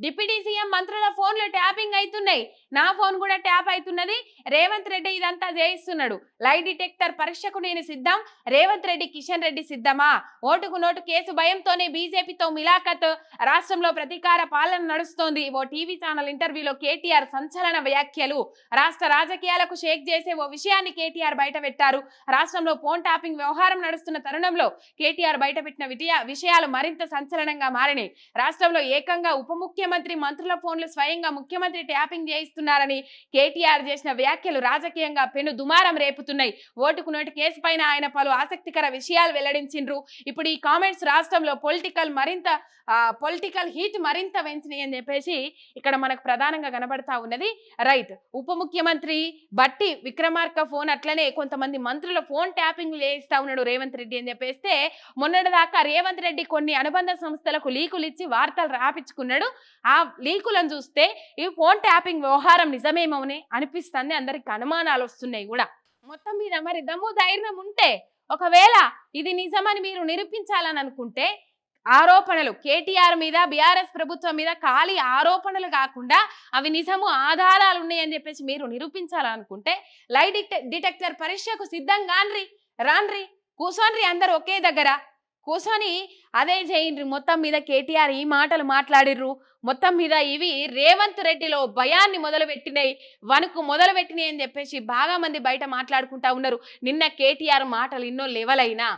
Deputy CM మంత్రుల ఫోన్లు tapping అవుతున్నాయి. నా ఫోన్ కూడా ట్యాప్ అవుతున్నది. రేవంత్ రెడ్డి ఇదంతా చేయిస్తున్నాడు. లై డిటెక్టర్ పరీక్షకు నేను సిద్ధం. రేవంత్ రెడ్డి కిషన్ రెడ్డి సిద్ధమా? ఓటుకు నోటు కేసు భయంతోనే బీజేపీతో మిలాఖత్. రాష్ట్రంలో ప్రతీకార పాలన నడుస్తోంది. ఓ టీవీ ఛానల్ ఇంటర్వ్యూలో కేటీఆర్ సంచలన వ్యాఖ్యలు. రాష్ట్ర రాజకీయాలకు షేక్ చేసే ఓ విషయాన్ని కేటీఆర్ బయటపెట్టారు. రాష్ట్రంలో ఫోన్ ట్యాపింగ్ వ్యవహారం నడుస్తున్న తరుణంలో కేటీఆర్ బయటపెట్టిన విషయాలు మరింత సంచలనంగా మారినాయి. రాష్ట్రంలో ఏకంగా ఉప ముఖ్యమంత్రి మంత్రుల ఫోన్లు స్వయంగా ముఖ్యమంత్రి ట్యాపింగ్ చేయిస్తున్నారని కేటీఆర్ చేసిన వ్యాఖ్యలు రాజకీయంగా పెను దుమారం రేపుతున్నాయి. ఓటుకు నోటు కేసు పైన ఆయన పలు ఆసక్తికర విషయాలు వెల్లడించిండ్రు. ఇప్పుడు ఈ కామెంట్స్ రాష్ట్రంలో పొలిటికల్ హీట్ మరింత పెంచినాయి అని చెప్పేసి ఇక్కడ మనకు ప్రధానంగా కనబడతా ఉన్నది. రైట్, ఉప ముఖ్యమంత్రి బట్టి విక్రమార్క ఫోన్ అట్లనే కొంతమంది మంత్రుల ఫోన్ ట్యాపింగ్ చేయిస్తా ఉన్నాడు రేవంత్ రెడ్డి అని చెప్పేస్తే, మొన్నటిదాకా రేవంత్ రెడ్డి కొన్ని అనుబంధ సంస్థలకు లీకులు ఇచ్చి వార్తలు రాపించుకున్నాడు. ఆ లీకులను చూస్తే ఈ ఫోన్ ట్యాపింగ్ వ్యవహారం నిజమేమోనే అనిపిస్తుంది. అందరికి అనుమానాలు వస్తున్నాయి కూడా. మొత్తం మీద మరి దమ్ము ధైర్యం ఉంటే ఒకవేళ ఇది నిజమని మీరు నిరూపించాలని అనుకుంటే, ఆరోపణలు కేటీఆర్ మీద బీఆర్ఎస్ ప్రభుత్వం మీద ఖాళీ ఆరోపణలు కాకుండా అవి నిజము ఆధారాలు ఉన్నాయని చెప్పేసి మీరు నిరూపించాలనుకుంటే లై డిటెక్టర్ పరీక్షకు సిద్ధంగా రాన్రి, కూర్చోన్రి, అందరు ఒకే దగ్గర కూర్చొని అదే చేయండి. మొత్తం మీద కేటీఆర్ ఈ మాటలు మాట్లాడిర్రు. మొత్తం మీద ఇవి రేవంత్ రెడ్డిలో భయాన్ని మొదలుపెట్టినాయి, వణుకు మొదలుపెట్టినాయి అని చెప్పేసి బాగా మంది బయట మాట్లాడుకుంటా ఉన్నారు. నిన్న కేటీఆర్ మాటలు ఎన్నో లెవెల్ అయినా